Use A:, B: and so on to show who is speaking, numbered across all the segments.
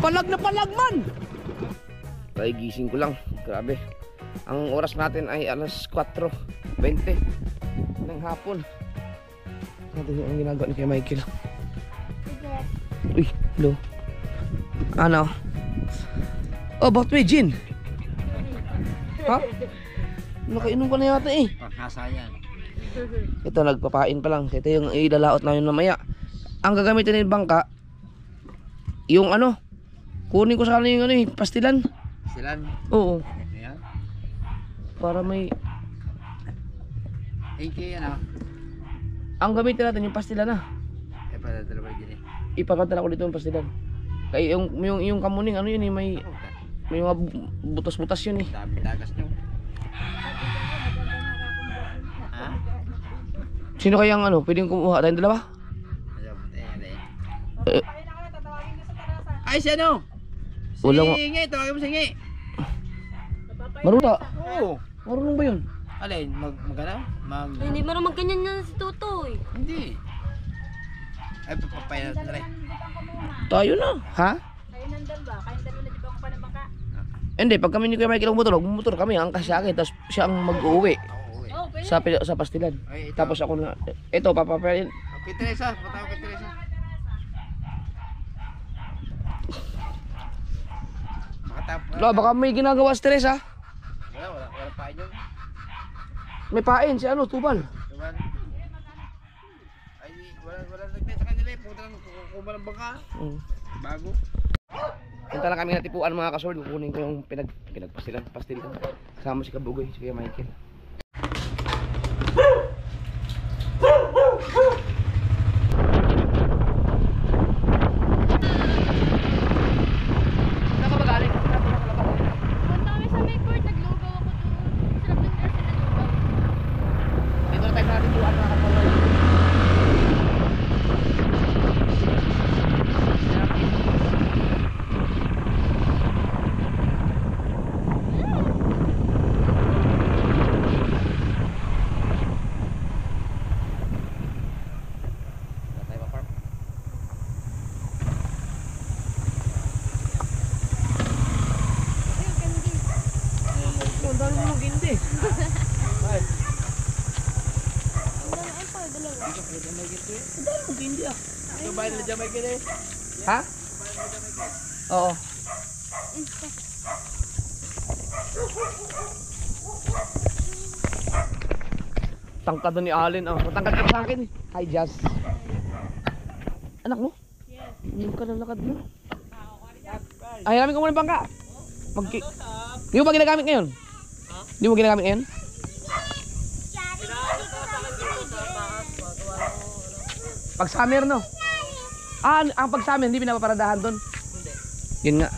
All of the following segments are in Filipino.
A: Palag na palag man! Ay, gising ko lang. Grabe. Ang oras natin ay alas 4:20 ng hapon. Natin yung ginagawa ni Kuya Michael. Uy, hello. Ano? Oh, bakit may gin? Ha? Nakainom ka na yata eh.
B: Pakasa yan.
A: Ito, nagpapain pa lang. Ito yung ilalaot namin mamaya. Ang gagamitin ng bangka, yung ano, kunin ko sana yung ano eh, pastilan.
B: Pastilan?
A: Oo.
B: Ayan.
A: Para may...
B: 8K yan ah.
A: Ang gamitin natin yung pastilan na.
B: Eh, para dalawa din eh.
A: Ipapadala ko dito yung pastilan. Kaya yung kamuning ano yun eh, may mga butas-butas yun eh.
B: Dami dagas nyo. Ha?
A: Sino kayang ano, pwedeng kumuha tayong dalawa?
B: Ay, siya no?
A: Walang...
B: Singi, tawagin mo singi.
A: Marunong ba?
B: Oo.
A: Marunong ba yun?
B: Alin, mag-ano?
C: Hindi marunong magganyan yan si Tutoy.
B: Hindi. Ay, papapayan natin na rin.
A: Tayo na. Ha?
C: Kayo nandun ba? Kayo nandun na di ba ang panabaka?
A: Hindi, pag kami ni Kuya Michael magmotor kami, angkas siya akin, tapos siya ang mag-uwi
C: Oo, pwede.
A: sa pastilan.
B: Ay, ito.
A: Tapos ako na, ito, papapayin.
B: Okay, Teresa. Patawag kay Teresa.
A: No, baka may ginagawa si Teresa.
B: Wala pain yun.
A: May pain, si ano, Tubal.
B: Tuman. Ay, wala nagtay sa kanila eh. Punta lang kukuha ng bangka. Bago.
A: Punta lang kami natipuan mga kasord. Kukunin ko yung pinagpastilan. Kasama si Kabugoy, si Kuya Michael. Ha? Oo. Tangkad na ni Allen. Matangkad ka sa akin eh. Hi, Jazz. Anak mo? Yes. Hindi ka lalakad mo. Ay, namin ko muna bangka. Di mo ba ginagamit ngayon? Di mo ginagamit ngayon? Pag summer no? Ang pag summer hindi pinapaparadahan doon? Hindi. Yun nga.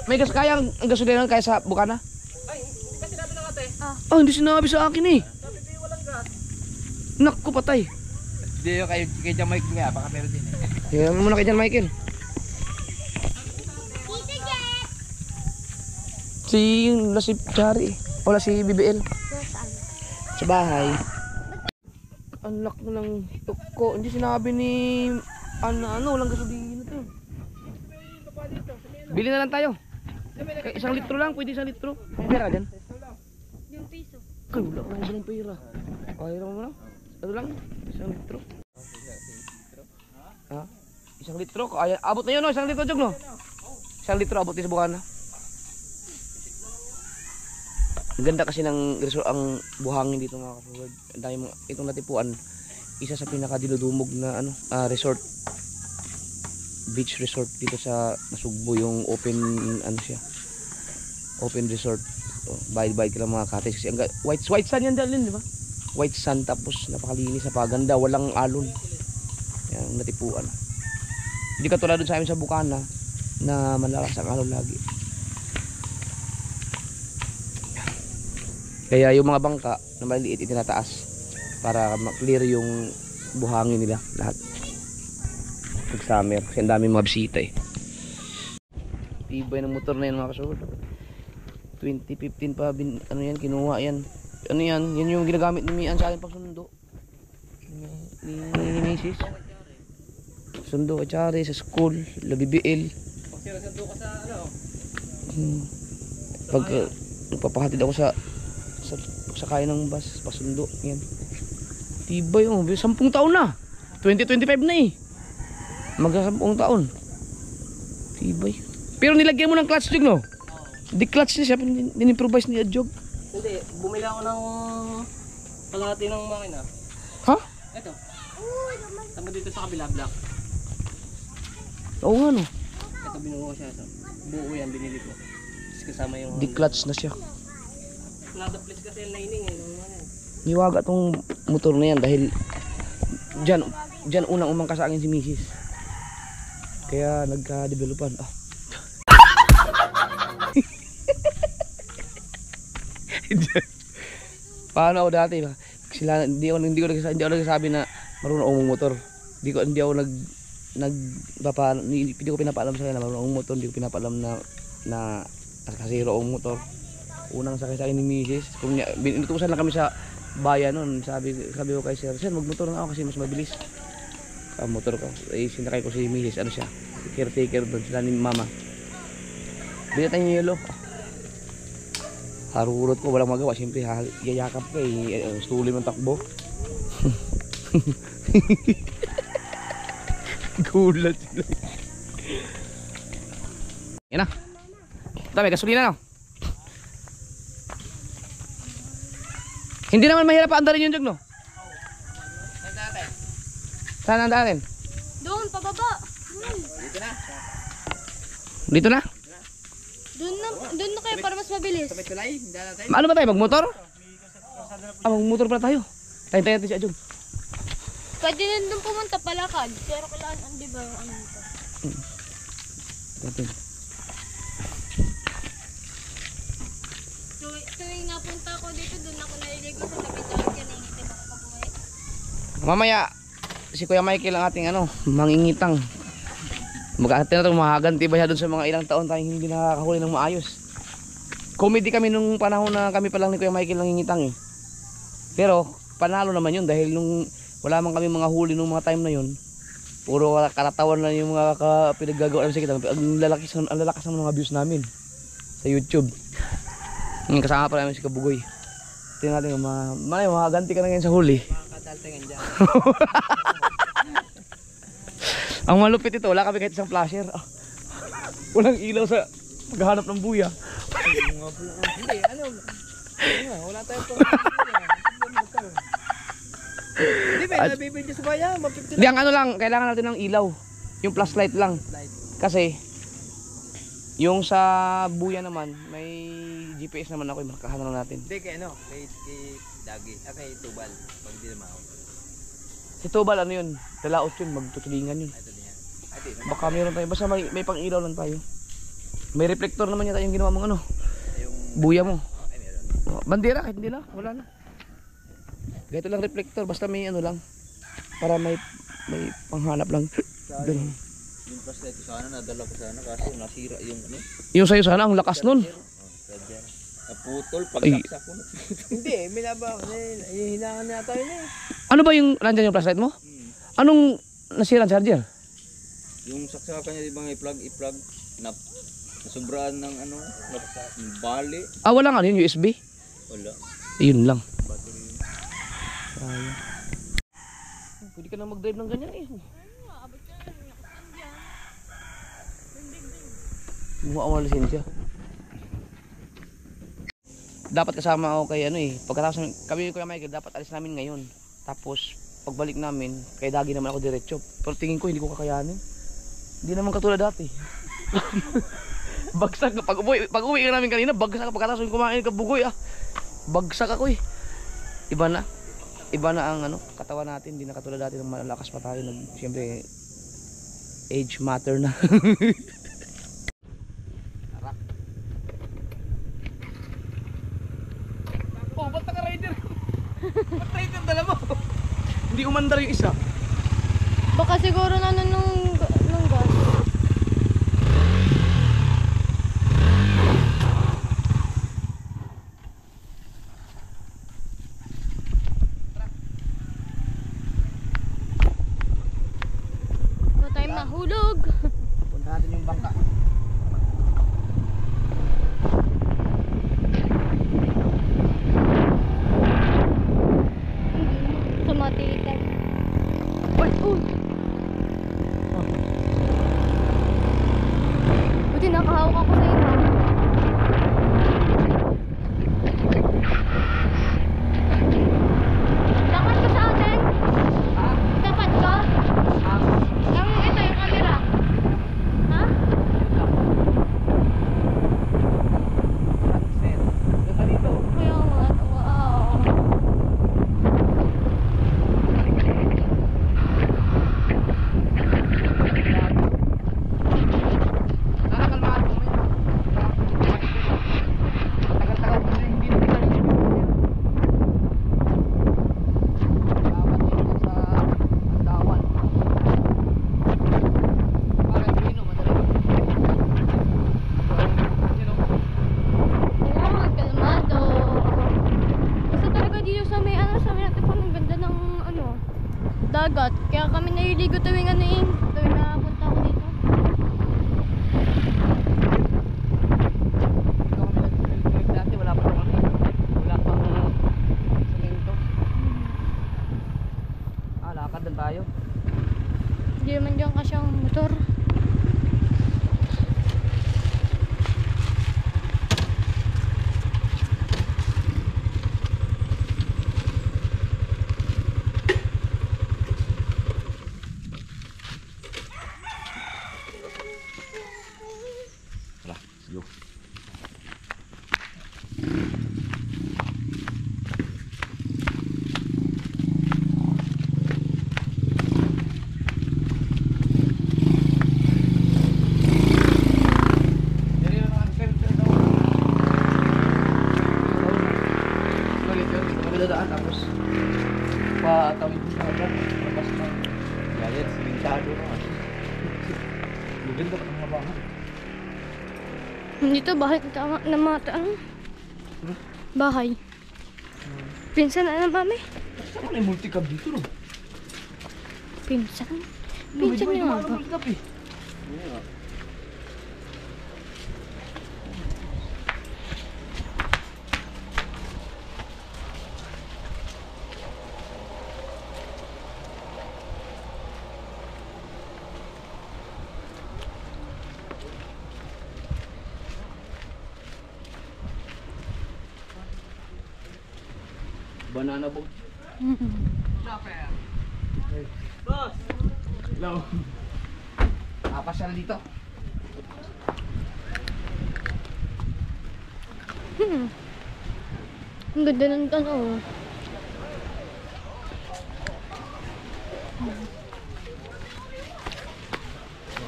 A: May gas kaya ang gasolina kaya sa Bukana?
C: Ay, hindi ka sinabi ng ate.
A: Hindi sinabi sa akin eh.
C: Sabi ko walang gas.
A: Naku, patay.
B: Hindi yung kay Jamaica nga, baka meron din eh.
A: Tingnan mo muna kay Jan Michael. Si Chari. Wala si BBL. Sa bahay. Anak mo ng tuko. Hindi sinabi ni ano, walang gasolina to. Bili na lang tayo. Isang litro lang, pwede 1 litro. May pera dyan?
C: Yung piso.
A: Kaya wala ka ng pera. Kaya mo na. Ano lang? 1 litro. Ha? 1 litro? Kaya, abot na yun no? 1 litro jog no? 1 litro abot din sa Bukana. Ang ganda kasi ng resort, ang buhangin dito mga ka-forward. Ang dami mga, itong natipuan, isa sa pinakadiludumog na resort, beach resort dito sa Nasugbo, yung open ano siya, open resort. So, bayad-bayad ka lang mga cottage kasi ang white sand yan dyan, di ba? White sand, tapos napakalinis, napakaganda, walang alon. Yan, natipuan. Hindi katulad dun sa amin sa Bukana na malakas ang alon lagi. Kaya yung mga bangka na maliit itinataas para ma-clear yung buhangin nila lahat pag summer kasi ang daming mga bisita eh. Tibay ng motor na yan mga kasunod. 2015 pa ano yan, kinuha yan. Ano yan? Yan yung ginagamit ni Mian sa akin pag sundo. ni Mrs. Sundo at Chari sa school, LBBL.
C: Pag sinasundo ka sa ano?
A: Pag nagpapahatid ako sa sakay ng bus, pasundo, yan. Tibay oh, 10 taon na. 2025 na eh. Magsa 10 taon. Tibay. Pero nilagyan mo ng clutch jog, no? Di-clutch niya siya, din-improvise niya jog.
C: Hindi, bumili ako ng kalahati ng makina.
A: Ha?
C: Ito. Tama dito sa kabila, black.
A: Oo nga no.
C: Ito binuho ko siya. So. Buo yan, binili ko. Tapos kasama yung...
A: Di-clutch na siya.
C: Nada place kasi yung lining eh.
A: Niwaga tong motor na yan dahil dyan unang umangka sa akin si Mrs. Kaya nagka-developan. Paano ako dati ba? Sila hindi ako nagsasabi na marunong akong motor. Hindi ko pinapaalam sa kanila na marunong akong motor, hindi ko pinapaalam na nakasiro akong motor. Unang sakay sa akin ni Mrs. Kung inutusan lang kami sa bayan noon, sabi ko kay Sir, magmotor na ako kasi mas mabilis. Motor ko. Sinakay ko si Mrs. Ano siya? Caretaker doon sila ni Mama. Bili tayo yung yelo. Harurot ko, walang magawa. Siyempre, yayakap ka eh. Stuli ng takbo. Gulat sila. Yan na. Ito, may gasolina na. Hindi naman mahirap paandarin yung jog, no? Saan ang daanin?
D: Doon, pababa.
A: Dito na?
D: Doon na kayo para mas mabilis.
B: Sabay tulay, hindi natin.
A: Ano ba tayo? Magmotor? Magmotor pala tayo. Tayo natin si Ajong.
D: Pwede na doon pumunta palakad. Pero kailangan, di ba, ano ito? Tuwing napunta ko dito, doon ako naliligo sa tabi daw. Yan, ingitin ako pabuhay.
A: Mamaya, si Kuya Michael ang ating mangingitang. Mag-aatin na ito, mahaganti ba siya doon sa mga ilang taon tayong hindi nakakahuli ng maayos. Comedy kami nung panahon na kami pa lang ni Kuya Michael nangingitang eh. Pero, panalo naman yun dahil nung wala man kami mga huli nung mga time na yun, puro karatawan na yung mga pinaggagawa namin sa kita. Ang lalakas ng mga views namin sa YouTube. Kasama pa namin si Kabugoy. Tingnan natin, mahaganti ka na ngayon sa huli.
C: Makataltingan dyan.
A: Ang malupit ito, wala kami kahit isang flasher. Walang ilaw sa paghahanap ng buya.
C: Hindi, wala tayo po. Hindi ba, nabibigyan sa bayan.
A: Hindi, ang lang, kailangan natin ng ilaw. Yung flashlight lang. Kasi, yung sa buya naman, may GPS naman ako, makahanap natin.
B: Hindi, kay Dagi, kay Tubal, pag hindi na mao.
A: Si Tobal, ano yun? Dalaot yun, magtutulingan yun. Baka meron tayo, basta may pang ilaw lang tayo. May reflector naman yata yung ginawa mong buya mo.
B: Ay, meron.
A: Bandera, kahit hindi na, wala na. Ganito lang reflector, basta may lang. Para may panghanap lang.
B: Yung flashlight ko sana, nadala ko sana kasi nasira yung
A: Yung sa'yo sana, ang lakas nun.
B: naputol, pagsaksak ko.
C: Hindi, hinahangan na tayo na eh.
A: Ano ba yung nandyan yung flashlight mo? Anong nasira ang charger?
B: Yung saksakan niya, di ba i-plug, nasubraan ng bali.
A: Wala nga yun, USB.
B: Wala.
A: Yun lang.
B: Battery yun.
A: Sayang. Pwede ka na mag-drive ng ganyan eh. Mukha ako ng lisensya. Dapat kasama ako kay pagkatapos kami ni Kuya Michael, dapat alis namin ngayon. Tapos pagbalik namin, kay Dagi naman ako diretso. Pero tingin ko hindi ko kakayanin. Hindi naman katulad dati. Bagsak pag uwi ka namin kanina, bagsak pagkatapos kumain ka bugoy Bagsak ako eh. Iba na ang katawan natin, hindi na katulad dati nang malakas pa tayo. Siyempre age matter na. Oh, ba't naka-rider? Ba't rider dala mo? Hindi umandar yung isa.
D: Baka siguro na nung gas. nahulog.
A: Punta natin yung bangka.
D: Sa matitan. Uy! Uy! Buti nakahawak ako sa ina. Dapat ka sa atin? Dapat ka? Ang ito yung camera. Ha? Kaya nga. Wow.
A: Tagal-tagal ko rin hindi nakita yung dapat dito sa Andawan. Parang Pino, madali.
D: Oo, kalmado. Basta talaga dito sa may sa may natin ang ganda ng dagat. Kaya kami naliligo tuwing tuwing napunta ako dito.
A: Dito kami nag-trip dati, wala pa naman. Wala pang semento. Lakad na tayo.
D: Hindi naman dyan kasi ang motor.
A: Tara, let's go. Dadaan tapos patawid mo sa agad, labas na. Yan, simentado na. Maganda pa ng mga bahay.
D: Dito bahay na mga bahay. Pinsan na mami.
A: Saan na yung multicab dito no?
D: Pinsan? Pinsan
A: Medyo
D: nga
A: mahal
D: ba?
A: ang multicab eh. Banana boat. Boss! Hello. Pasyal dito.
D: Ang ganda ng tanong.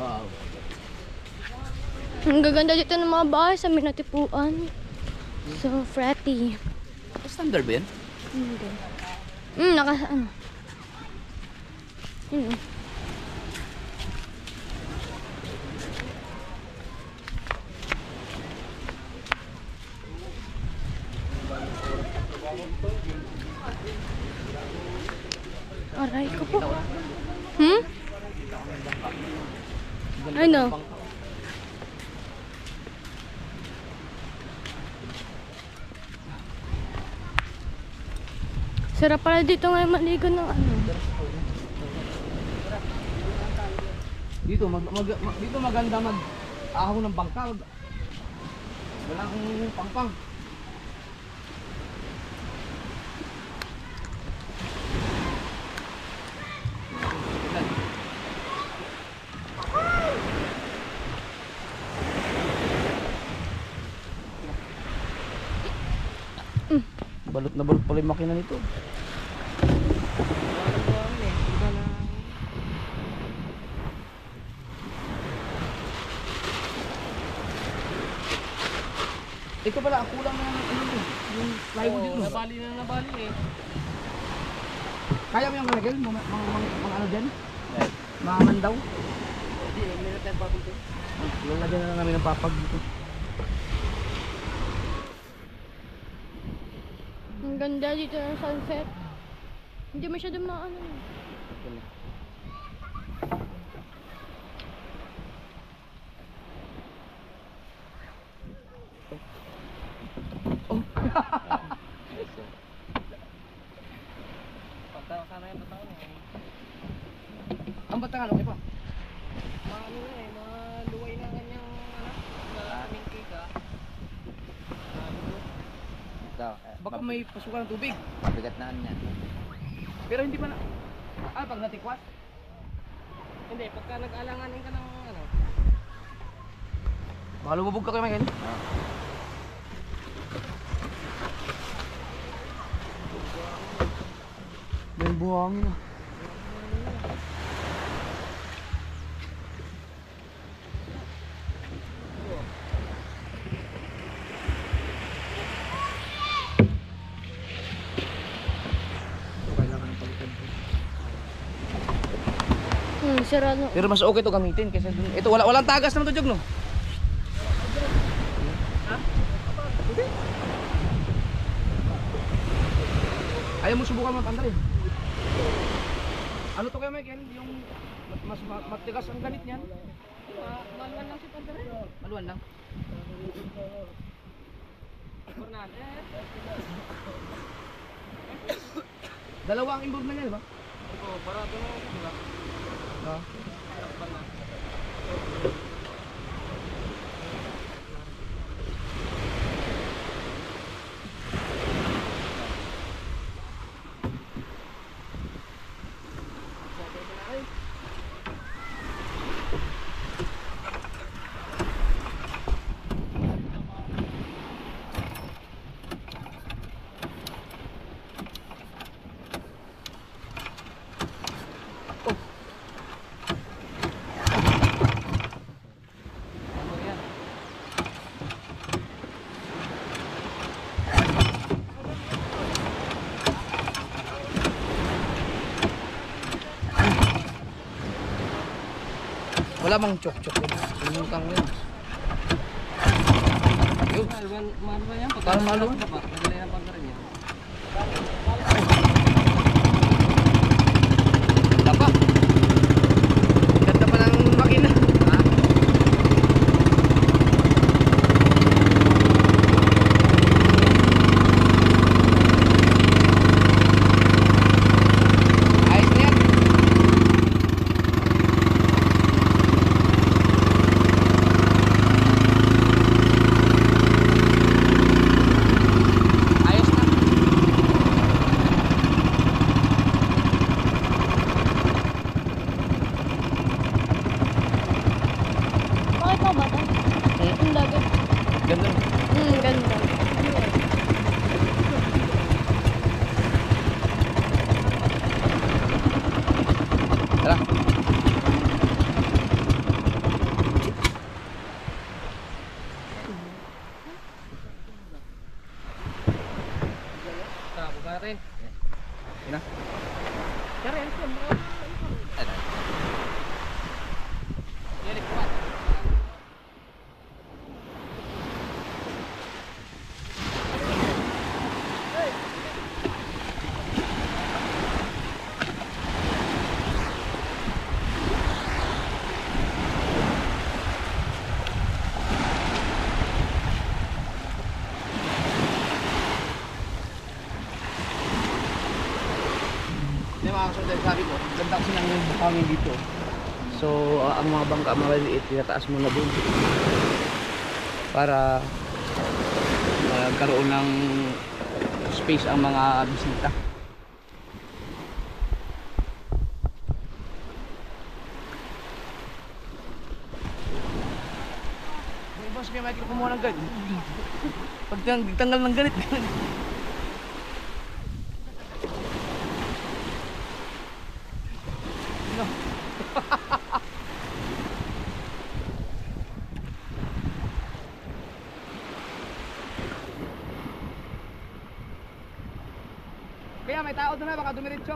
A: Wow.
D: Ang gaganda dito ng mga bahay sa Minatipuan. So pretty.
A: Standard ba yan?
D: Hindi. Yun. Aray ko po. Ano? Sarap pala dito ngayon maligo ng
A: Dito dito maganda mag-ahaw ng bangka. Wala akong pangpang. Balot na balot pala yung makina nito. Ito pala, ang kulang na yung plywood dito.
C: Nabali na nabali eh.
A: Kaya mo yung kalagay? Mga ano dyan? Mga mandaw?
C: Hindi, meron tayong papel dito.
A: Lalagyan na lang namin ng papag dito.
D: Ang ganda dito ng sunset. Hindi masyadong maano.
A: Ang batangan, okay pa.
C: Maano na eh, maluway na kanyang maraming kika.
B: Ito,
A: Baka may pasukan ng tubig.
B: mabigat na niya.
A: Pero hindi pa na... pag natikwas?
C: Hindi, pagka nag-alanganin ka ng ano,
A: Baka lumubog ka kayo, Michael. May buhangin na.
D: Sarado.
A: Pero mas okay to gamitin kasi dun, ito walang tagas naman to, Jog, no? Ayaw mo subukan magtanggalin. Ano to kayo, Michael? Yung mas matigas ang ganit niyan?
C: maluwan lang si Pandere.
A: Maluwan lang.
C: Fernandez.
A: Dalawa ang involved na niya, di ba?
C: Oo, parado na ako, di ba?
A: Ah.
C: Takpan na.
A: Wala mang chok-chok yun. Sinutang yun. Yun.
C: Maluwan yan.
A: Parang maluwan.
C: Nagalay ng Pandere niya.
A: Wala pa. Ganda pa ng makina. Ha? Ayos na yan. Ayos na.
D: Bakit mo ba ito? Ang dagat.
A: Ganda.
D: Ganda.
A: Tara.
C: Tara, buka natin.
A: Yun na.
C: Kaya rin, Yan, ikuha.
A: Hindi mga kasunod, sabi ko, ganda kasi ng buhangin dito. So, ang mga bangka maliliit, tinataas mo na dun. Para magkaroon ng space ang mga bisita. May boss kay Michael kumuha ng ganit. Pag tanggal ng ganit. No. Kaya may tao doon na, baka dumiretso.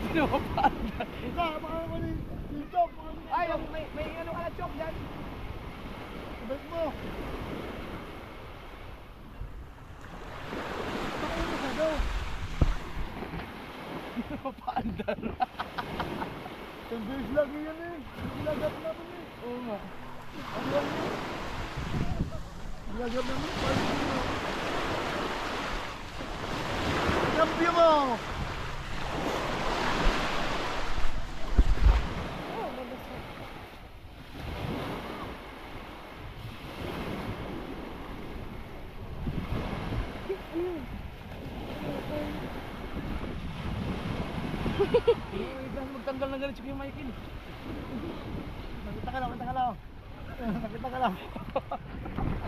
A: Sino pa? Ay, may ano ka na chok dyan. Sabay mo. Paandar.
B: Ang lagi yan eh. Nilagat namin eh.
A: Oo nga.
B: Ang lagi. Nilagat namin. Magtanggal na ganit yung Michael. Nakita ka lang, nakita ka lang. Nakita ka lang.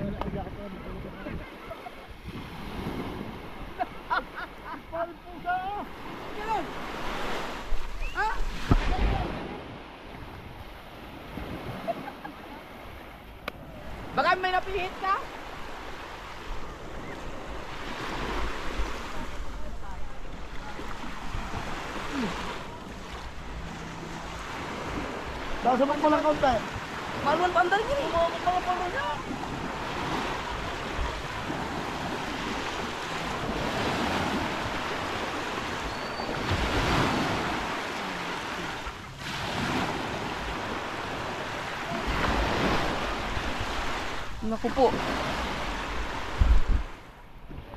B: Ayun, ay jacket ko. Palpusa! Ganun! Ha? Baka may napihit ka? Sasabak mo lang kaunti. Maluan pa ang dali niya. Umamot mga palo niya.
A: Naku po.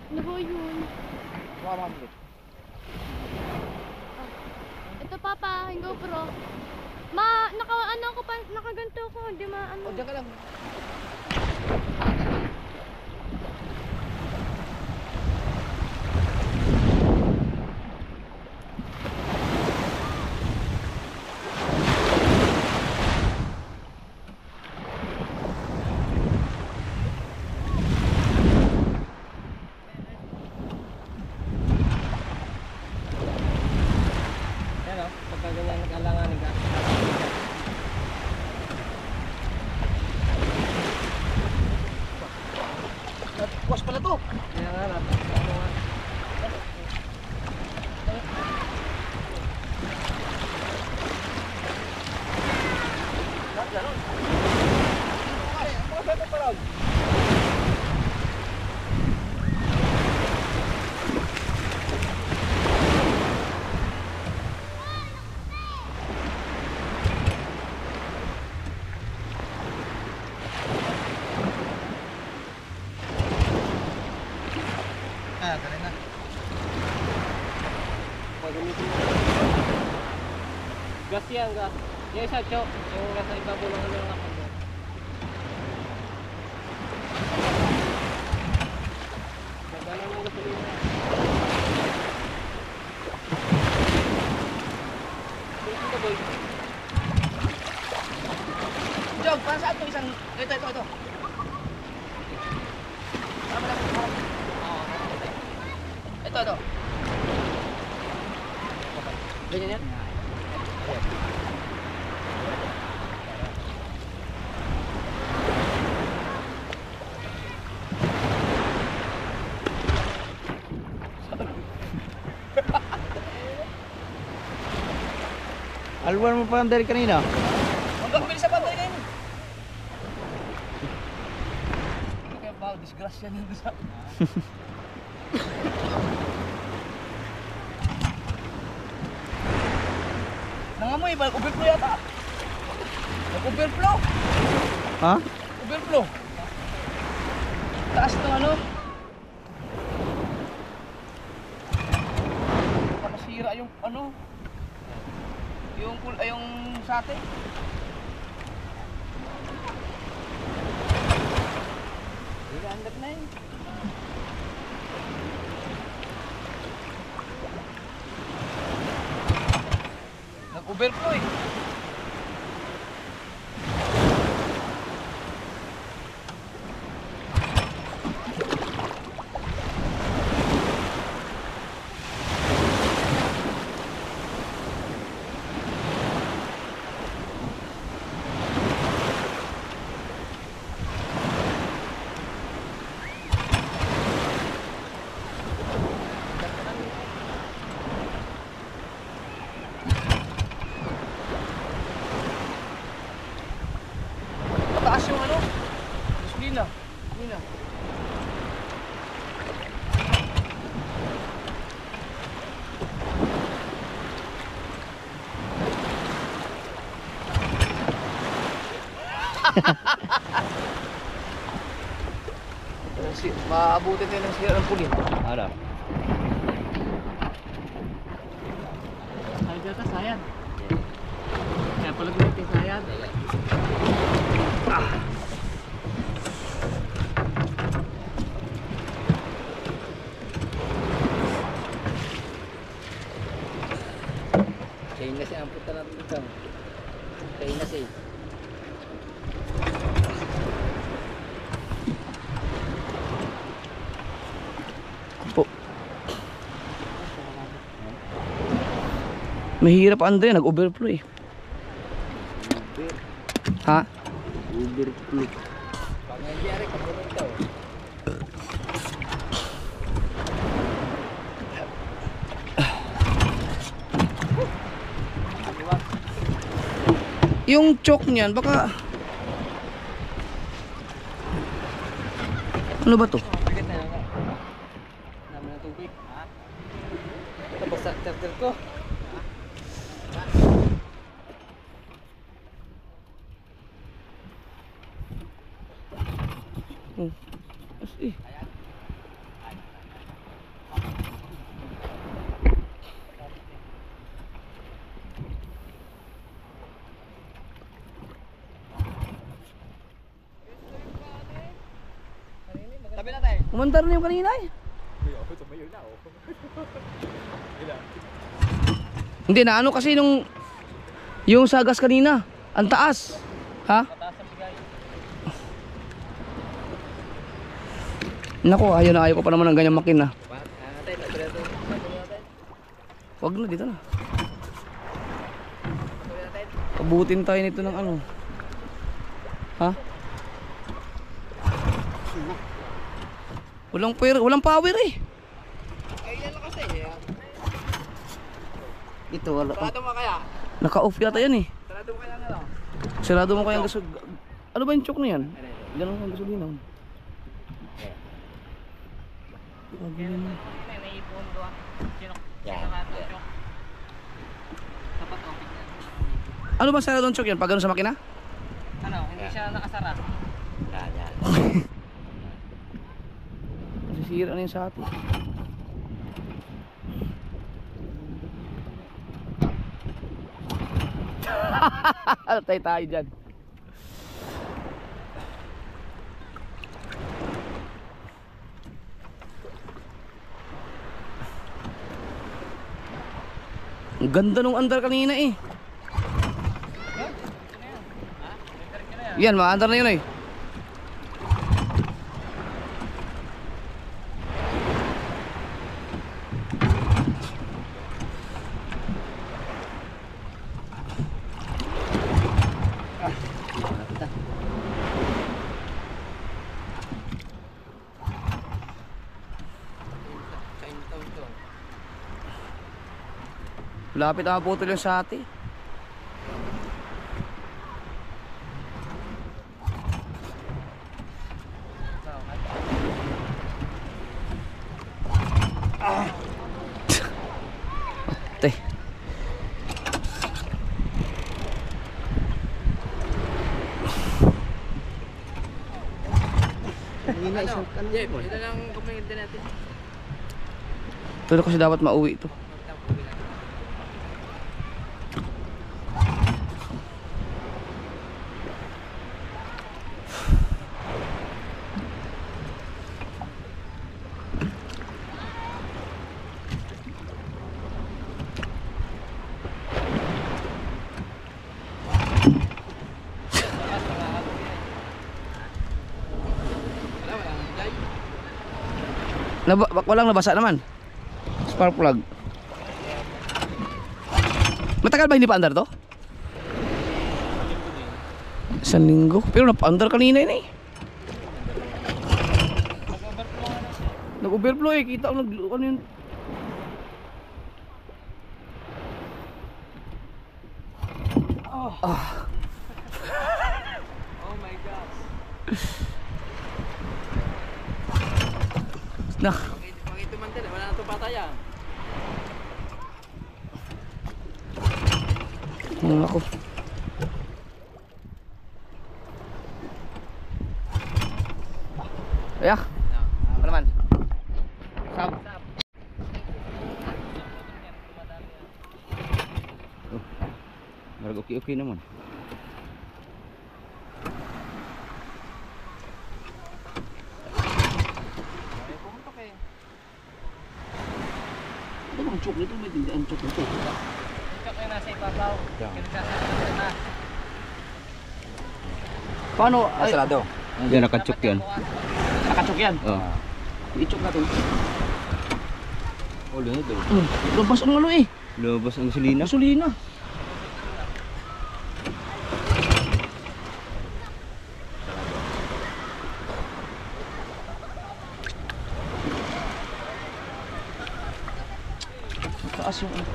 D: Ano ba yun?
B: Wala mo.
D: Ito papa, yung GoPro. Ano ako pa, nakaganto ako, hindi maano.
A: O, diyan ka lang.
C: Yan o, pagka ganyan nag-alangan ka.
B: Kuwas pala to.
C: Kaya nga natin. Ano nga.
B: Ganun. Ay, ang mga bata pala. Ah, dali na.
C: Pagamitin mo. Gas yan, gas. Yung isa, Cho. Yung nasa ibabaw ng ano ng ako mo. Gagana ng gasolina. Ito, boy.
A: Jog, para saan to isang... Ito. Tama lang. Ito. Ganyan yan? Alwan mo pa ang dari kanina.
B: Hanggang bilis sa pantay na yun. Kaya ba, disgrasya niya doon sa... Nangamoy, overflow yata. Nag-overflow.
A: Ha?
B: Overflow. Taas ng ano. Nakasira yung ano. Yung sate. Ilandag na yun. Nag-overflow eh. Mataas yung ano? Gasolina. Gasolina. Maabutin tayo ng sira ng pulin.
A: Ada.
C: Kain na siya ang puta natin dito. Kain na siya.
A: Po. Mahirap Andre, nag-overflow eh. Ha?
C: Overflow. Pag nangyari, kapunod daw.
A: Yung choke niyan, baka... Ano ba to?
C: Bigat na nga. Namin ng tubig. Ha? Tapos sa charger ko.
A: Oh. Eh.
C: Tabi na tayo.
A: Umandar na yung kanina eh. Hindi na ano kasi nung yung sagas kanina, ang taas. Ha?
C: Mataas ang bigay.
A: Nako, ayaw ko pa naman ng ganyang makina.
C: Tayo, tabi na tayo.
A: Wag na, dito na.
C: Tabi na tayo.
A: Pabutin tayo nito ng ano. Ha? Walang power eh.
C: Ay, yan lang kasi.
A: Ito wala.
C: Sarado mo kaya?
A: Naka-off yata yan eh.
C: Sarado mo kaya nga.
A: Sarado mo kaya ang gasol. Ano ba yung choke na yan? Ganun ang gasolina.
C: Naipon doon. Sino? Dapat okay na.
A: Ano ba sarado ang choke yan? Pag ganun sa makina?
C: Ano? Hindi siya nakasara.
A: Nasisira na yung sa atin. Tayo dyan. Ang ganda nung andar kanina eh. Yan, maandar na yun eh. Lapit ang putol yung sati. Ate.
C: Jeff, ito lang kumain din natin.
A: Ito kasi dapat mauwi ito. Walang nabasa naman. Spark plug. Matagal ba hindi pa andar to? 1 linggo. Pero napa-andar kanina yun eh. Nag-overflow eh. Kita ko ano yun.
C: Oh my gosh.
A: Nah.
C: Pag ito man din, wala na itong patayan.
A: Ako. Ayak. Apa naman? Sab. Marag okay naman. Ang chok nito, may tindihan chok nito.
C: Chok na nasa ibabaw.
A: Yeah.
C: Kinagsasabi na.
A: Paano?
E: Sarado.
A: Yan, nakachok yan. Nakachok yan?
E: Oo.
A: I-chok natin.
E: Ulo na ito.
A: Labas ang ano eh.
E: Lumabas ang gasolina.
A: Gasolina. Taas yung ano.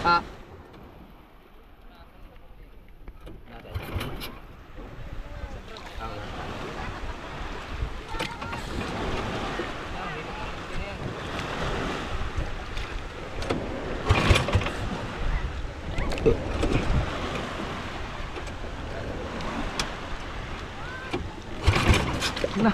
A: Ah. Na.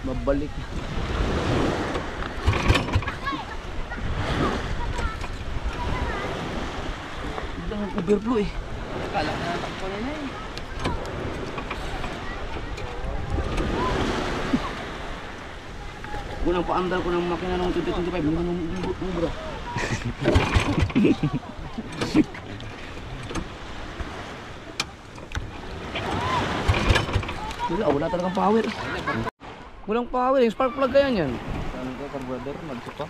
A: Babalik. Biglang overflow eh.
C: Kala ko na takbo na eh.
A: Unang paandar ko ng makina ng 2025, hindi mo bro. Wala talagang power. Walang power, yung spark plug kaya yan.
E: Ano ka, carburetor? Nagsuka?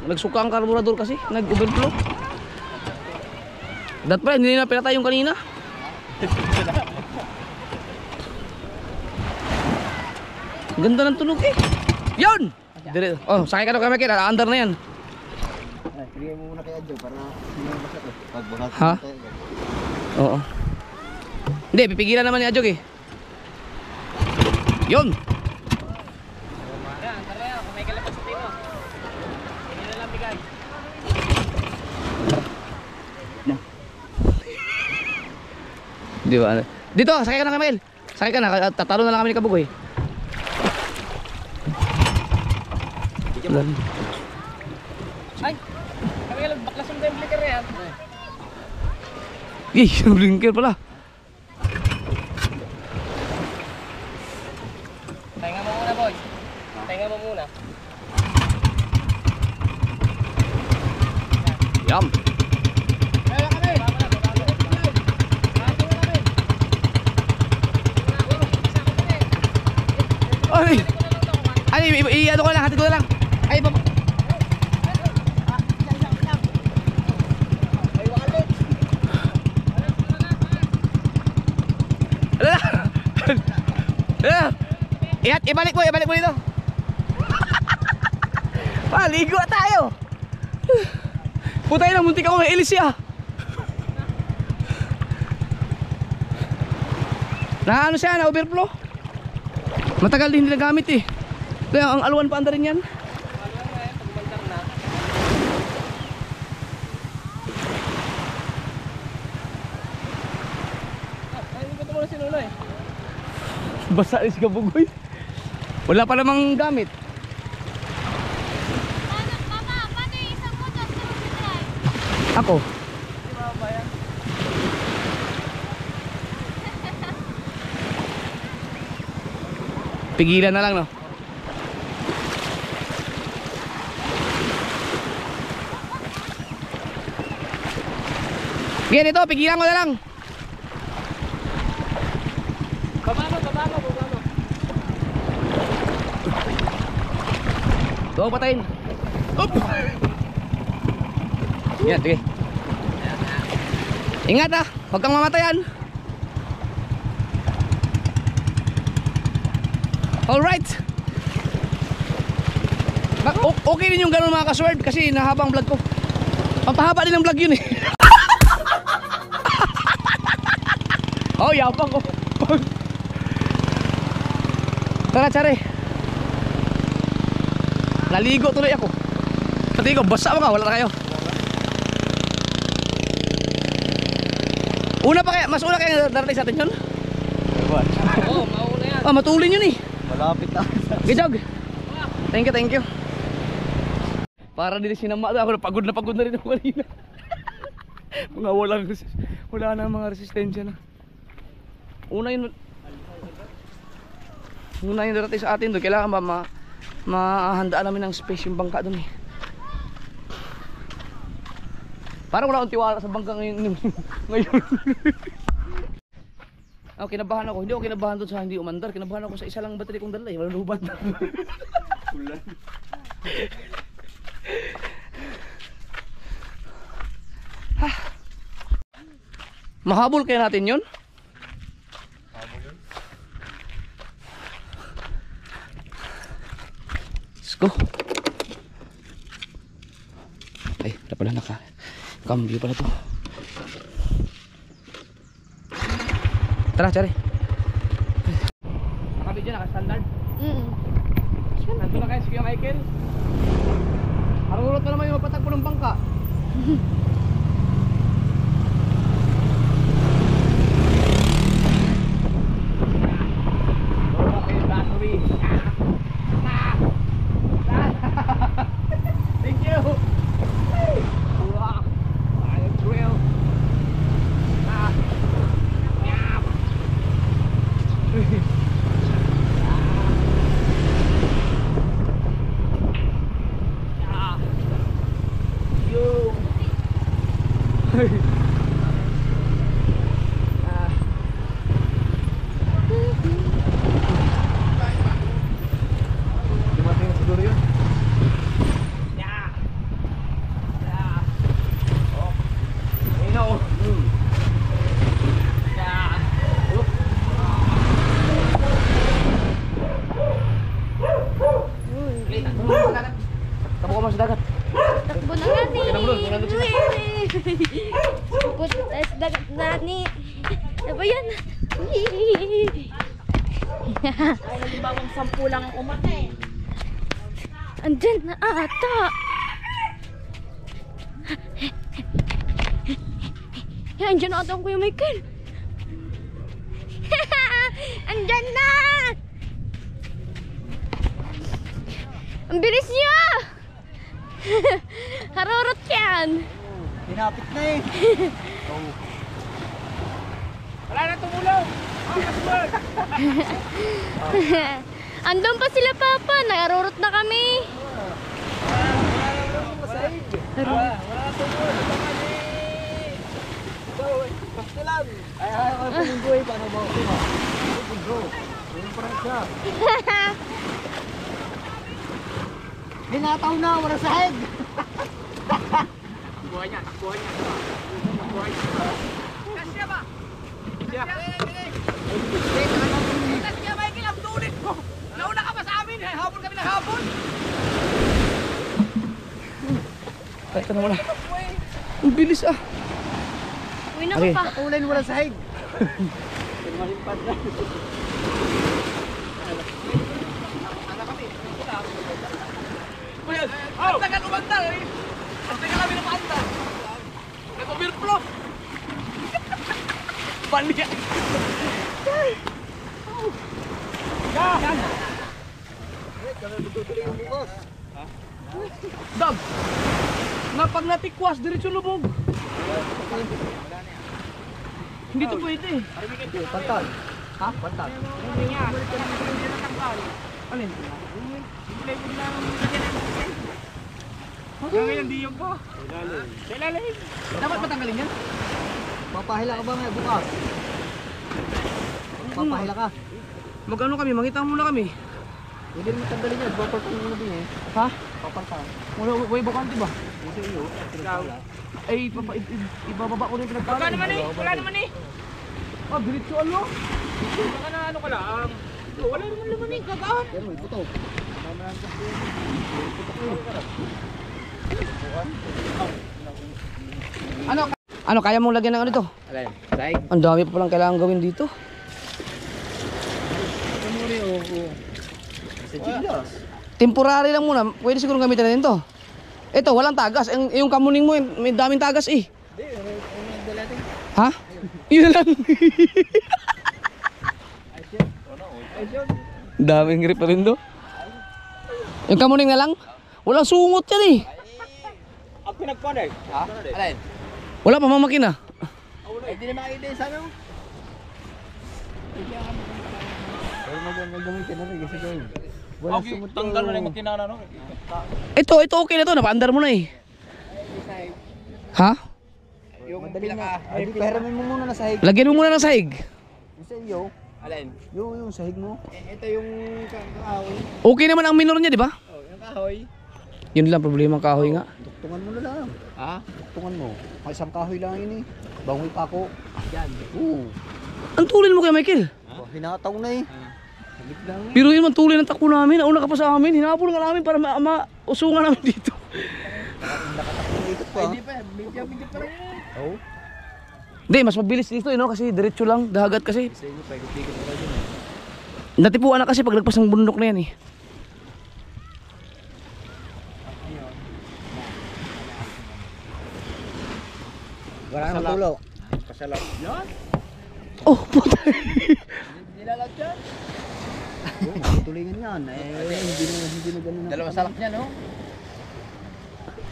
A: Nagsuka ang carburetor kasi, nag-overflow. Dat pa, hindi na pinatay yung kanina. Ganda ng tunog eh. Yun! Oh, sakay ka na kami kaya, under na yan.
B: Bigay mo muna kay Adjo para sumabasa to. Pagbuhat
A: Ha? Oo. Hindi, pipigilan naman ni Adjog eh. Yun!
C: Yan, tara yan. Kung may kalapas sa tino. Hindi na lang bigay.
A: Di ba? Dito, sakay ka na Kamil. Sakay ka na, tatalo na lang kami ni Kabugoy.
C: Ay! Kami lang baklas yung templiker yan.
A: Yay, yung blinker pala.
C: Tahinga mo muna, boy. Tahinga mo muna.
A: Yum!
C: Kaya kami!
A: Ay! Ay, i-ano ko lang, hatid ko na lang. Ay, baba. Ala! Ala! Ibalik mo dito. Paligo tayo. Putay na, muntik ako may ilis siya. Na ano siya, na overflow. Matagal din nila gamit eh. Kaya ang aluan pa anda rin yan.
C: Ay, hindi ko ito muna sinunoy.
A: Basa rin si Kabugoy. Wala pa namang gamit.
D: Paano yung isang motor sa mag-drive?
A: Ako.
C: Di ba ba yan?
A: Pigilan na lang no. Sige dito, pigilan ko na lang.
C: Baba mo.
A: Go, patayin. Up! Yan, sige. Ingat ah, huwag kang mamatayan. Alright. Okay din yung ganun mga ka-sword kasi nahaba ang vlog ko. Pampahaba din ang vlog yun eh. Oh, yapang ko. Tara, tsare. Naligo tuloy ako. Pati ko, basa mga, wala na kayo. Mas una kaya darating sa atin yun?
C: Oo, mauna yan.
A: Ah, matulin yun eh.
B: Malapit na.
A: Gijog. Thank you. Para din sinama ako, pagod na rin ako kanina. Mga wala na mga resistensya na. Una yun darating sa atin doon, kailangan ba mahandaan namin ng space yung bangka doon eh. Parang wala akong tiwala sa bangka ngayon. Kinabahan ako. Hindi ako kinabahan doon sa hindi umandar. Kinabahan ako sa isa lang battery kong dala eh. Malulubat na. Mahabol kaya natin yun? Let's go. Ay, wala pala naka-cambio pala to. Tara, Chari. Nakabidyo, naka-standard. Nandun na kayo si Kuya Michael. Harurot na naman yung mapatagpo ng bangka. Thank you. Wow. Ayun, drill.
D: Takbo na nga ni. Puput sa dagat na ni. Ano ba yan?
F: Ay, nalibawang 10 lang ang umatay.
D: Andyan na ata. Yan, andyan na ata ang Kuya Michael. Andyan na! Ang bilis niya! Harurot yan!
B: Pinapit na eh.
C: Wala na tumulong!
D: Andun pa sila Papa, narurot na kami.
B: Binataw na, wala sahig.
C: Buhay niya. Kasya ba? Kasya ba? Kinabtulit ko. Nauna ka pa sa amin. Habol kami ng habol.
A: Ito na wala. Ang bilis ah.
D: Uy na
A: Okay.
D: ka pa.
B: Ulan, wala sahig.
C: Ang tagal umandar eh. Ang tagal kami na paandar. Nag-overflow. Balik. Dab. Pag natikwas, diretso lubog. Hindi to pwede.
B: Pantal. Ha? Pantal.
C: Hindi nga. Alin? Ngayon hindi yung po. Sa ilalim. Dapat matanggalin yan?
B: Papahila ka ba nga bukas? Papahila ka.
A: Mag-ano kami, mangita muna kami.
B: Hindi mo tanggalin yan. Papaltan mo na din eh.
A: Ha?
B: Papaltan.
A: Wala, way bakante ba?
B: Hindi iyo.
A: Ay, ibababa ko rin pinagpala.
C: Wala naman eh. Wala naman eh.
A: Ah, diretso ano?
C: Baka na ano ka lang. Wala naman naman eh. Gagaan.
B: Pero may puto.
A: Ano, kaya mong lagyan ng ano ito?
C: Alay. Sahig.
A: Ang dami pa palang kailangan gawin dito.
B: Sa Chilas.
A: Temporary lang muna. Pwede siguro gamitin natin to. Ito, walang tagas. Yung kamuning mo, may daming tagas eh. Ha? Yun lang. Daming grip pa rin do. Yung kamuning na lang? Walang sungot yan eh.
C: pinagpuan eh. Ha? Alin?
A: Wala pa mamakina.
B: Eh, di na makita yung sabi mo. Pero magagamitin na rin kasi gawin. Wala sumot.
C: Tanggal na yung makina na no.
A: Ito okay na to. Napaandar mo na eh. Ha?
C: Yung
B: Madali na. Ay, pahiramin mo muna na sahig.
A: Lagyan mo muna ng sahig.
B: Yung sa iyo.
C: Alin?
B: Yung sahig mo.
C: Ito yung kahoy.
A: Okay naman ang minor niya, di ba?
C: Oh, yung kahoy.
A: Yun lang problema ang kahoy nga.
B: Tuktungan mo na lang.
C: Ha?
B: Tuktungan mo. May isang kahoy lang yun eh. Bangoy pa ako.
C: Yan.
B: Oo.
A: Ang tulin mo kay Michael.
B: Hinataw na eh. Halik lang eh.
A: Pero yun man tulin ng takbo namin. Nauna ka pa sa amin. Hinapon nga namin para mausungan namin dito.
B: Nakatakbo na ikot pa.
C: Hindi pa, medyo pa rin yan.
B: Oo.
A: Hindi, mas mabilis dito kasi diretso lang. Dahagat kasi.
B: Sa inyo, paikot-ikot pa rin eh.
A: Natipuan na kasi pag lagpas ng bundok na yan eh.
B: Wala nang tulo.
C: Pasalap. Yan.
A: Oh, puta.
C: Nilalag dyan.
B: Oo, matutulingan yan. Hindi na ganun.
C: Dalawang salak niya no?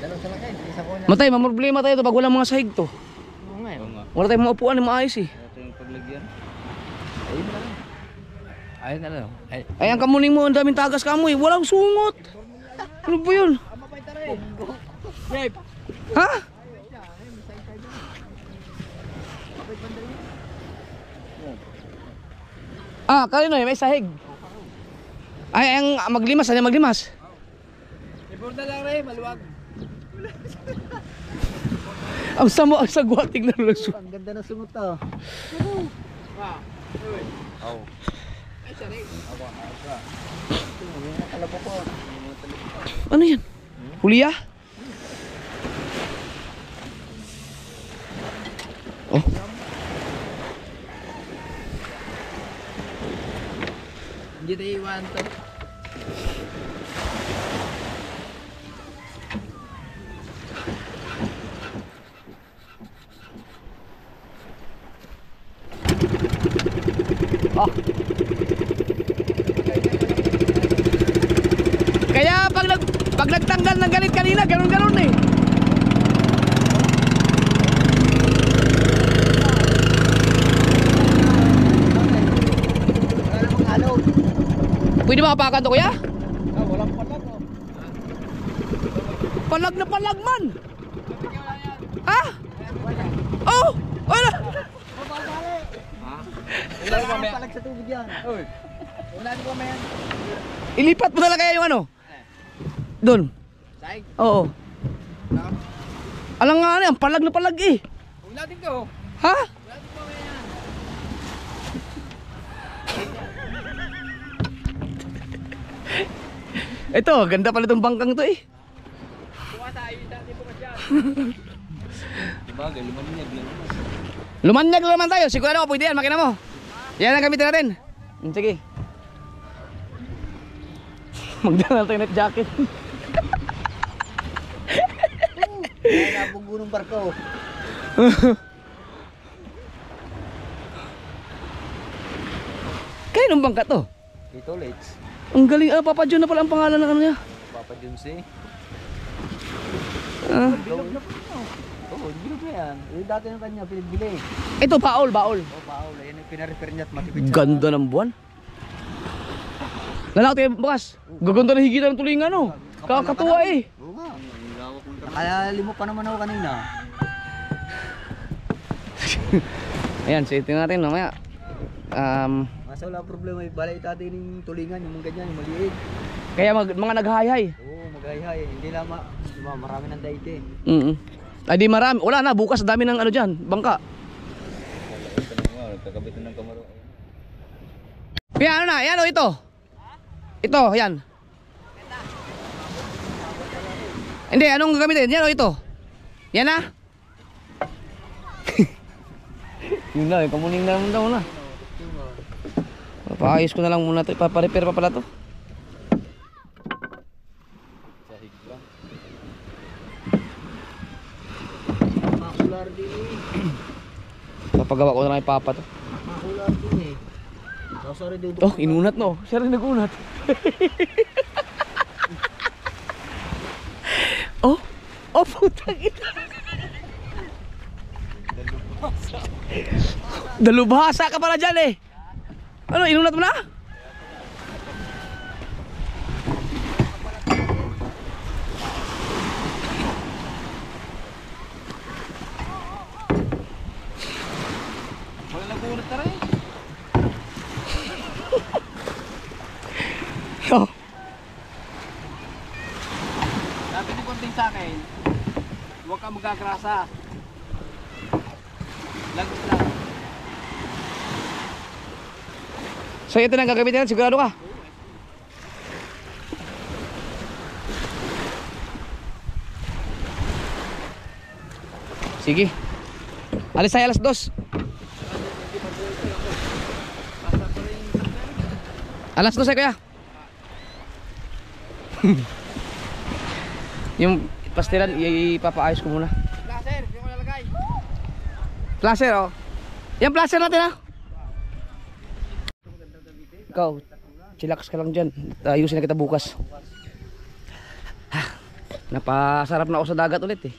C: Dalawang salak niya. Isa ko na.
A: Matay, mamroblema tayo ito pag walang mga sahig to.
C: Oo nga eh.
A: Wala tayong mga upuan na maayos eh.
C: Ito yung paglagyan. Ayun na lang. Ayun na lang. Ay.
A: Ay, ang kamuning mo, ang daming tagas kamoy. Walang sungot. Ano ba yun? Ha? Ah, kanino may sahig. Ay, ang maglimas, ano yung maglimas?
C: Iporta lang rin, maluwag.
A: Ang samo, ang sagwa, tignan mo lang.
B: Ang ganda ng sungot ah.
C: Oo. Ay, siya rin.
A: Ano yan? Huliya? Oh.
C: Hindi tayo iwan to.
A: Kaya pag nagtanggal ng ganit kanina, ganun-ganun eh.
B: Wala namang halo.
A: Pwede ba kapakan to, kuya?
C: Ah, walang palag oh.
A: Palag na palag man. Ha? Oh! Wala!
C: Wala ko mamaya.
B: Palag sa tubig yan.
C: Uy. Wala ko mamaya.
A: Ilipat mo na lang kaya yung ano? Doon.
C: Saig.
A: Oo. Alang nga ang palag na palag eh.
C: Huwag natin to.
A: Ha?
C: Wala ko mamaya.
A: Ito, ganda pala itong bangkang to eh.
C: Bukas tayo, dati bukas yan. Bagay, lumanyag lang.
A: Lumanyag lang naman tayo. Sigurado ko pwede yan, makina mo. Yan ang gamitin natin. Sige. Magdala tayo net jacket.
B: Ay, nabunggo ng barko.
A: Kaya nung bangka to?
B: Ito, Lex.
A: Ang galing, Papa John na pala ang pangalan ng ano niya.
B: Papa Junsi.
A: Ah.
B: Oo, bilog na yan. Yung dati ng kanya, pinagbili.
A: Ito, baol.
B: Oo, Paul. Yan yung pinarefer niya at matipid sa...
A: Ganda ng buwan. Lalaki tayo bukas. Gaganda na higitan ng tulingan no. Kakatuwa eh.
B: Oo nga. Nakalimo pa naman ako kanina.
A: Ayan, tingnan natin mamaya.
B: Masa wala problema. Balay natin yung tulingan, yung mga ganyan, yung maliit.
A: Kaya mga naghahay-hay.
B: Oo, maghahay. Hindi lang marami ng daite.
A: Ay di marami. Wala na, bukas dami ng ano dyan, bangka.
E: Kakabitin ng kamaro.
A: Yan, ano na, yan o ito. Ito, yan. Hindi, anong gagamitin? Yan o ito. Yan na. Yun na, kamuning na naman daw na. Papaayos ko na lang muna ito. Paparepair pa pala to.
B: Makular din eh.
A: Papagawa ko na lang ipapa to.
B: Makular din eh. Sorry, duduk.
A: Oh, inunat no. Siya rin nagunat. Oh, Oh, putang ina. Dalubhasa ka pala dyan eh. Ano, inunat mo na?
C: Wala nagunat na rin.
A: Oh.
C: Sabi ni Konting sa akin, huwag ka magagrasa. Lagos lang.
A: So ito na ang gagamitin natin, sigurado ka? Sige. Alis tayo alas 2. Alas 2 kuya. Yung pastilan, ipapaayos ko muna.
C: Placer, yung ko lalagay.
A: Placer, oh. Yan, placer natin, ha? Ikaw, chillax ka lang dyan. Ayusin na kita bukas. Napasarap na ako sa dagat ulit, eh.